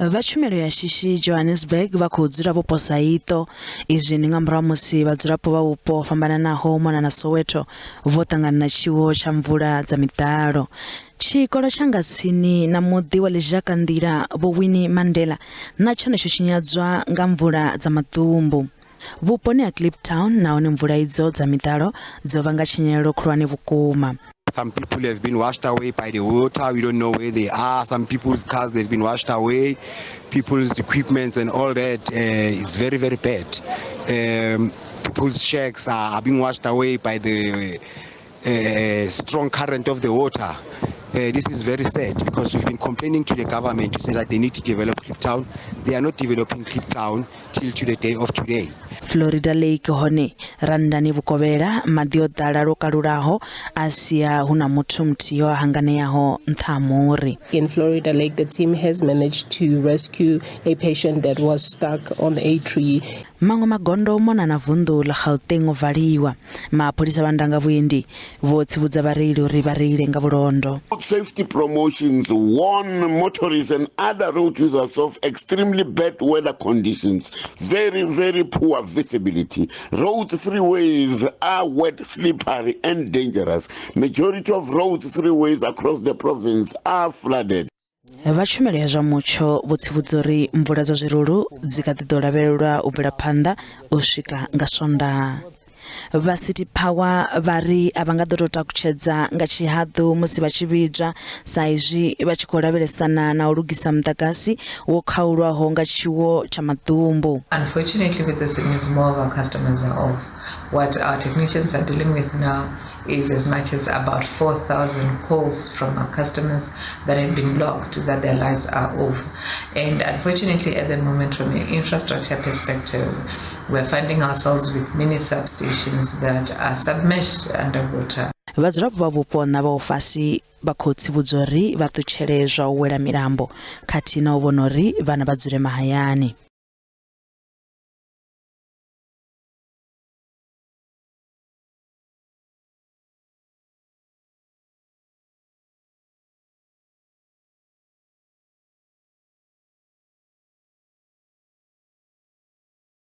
Vha tshumelo ya shishi Johannesburg vha khou dzula vhupo saito. Izwi ni nga murahu musi vhadzulapo vha vhupo fhambananaho mona na Soweto vho ṱangana na tshiwo tsha mvula dza midalo. Tshikolo tsha nga tsini na muḓi wa Lizhaka nḓila vho Winnie Mandela na tshone tsho tshinyadzwa nga mvula dza maḓumbu. Vhuponi ha Kliptown nahone mvula idzo dza midalo dzo vhanga tshinyalelo khulwane vhukuma. Some people have been washed away by the water. We don't know where they are. Some people's cars, they've been washed away. People's equipments and all that, it's very, very bad. People's shacks are being washed away by the strong current of the water. This is very sad because we've been complaining to the government to say that they need to develop Kliptown. They are not developing Kliptown till to the day of today. Florida Lake hone ranndani vhukovhela maḓi o ḓala lwo kalulaho asia huna muthu muthihi o hanganeaho nṱha muri. In Florida Lake, the team has managed to rescue a patient that was stuck on a tree. Maṅwe magondo mona na vunḓu ḽa Gauteng o valiwa. Mapholisa vha ndanga vhuendi vho tsivhudza vhareili uri vha reile nga vhulondo. Safety promotions warn motorists and other road users of extremely bad weather conditions, very, very poor visibility. Road freeways are wet, slippery and dangerous. Majority of road freeways across the province are flooded. Vha tshumelo ya zwa mutsho vho tsivhudza uri mvula dza zwirulu dzi kha ḓi ḓo lavhelelwa u bvela phanḓa u swika nga Swondaha. Vha City Power vhari a vha nga ḓo tou takutshedza nga tshihaḓu musi vha tshi vhidzwa sa izwi vha tshi khou lavhelesana na u lugisa mudagasi wo khaulwaho nga tshiwo tsha maḓumbu. Unfortunately, with this news, more of our customers are off. What our technicians are dealing with now is as much as about 4,000 calls from our customers that have been logged that their lights are off. And unfortunately, at the moment, from an infrastructure perspective, we're finding ourselves with many substations that are submerged underwater. Vhadzulapo vha vhupo na vha ofasi vha khou tsivhudza uri vha ṱutshele zwa u wela milambo khathihi na u vhona uri vhana vha dzule mahayani.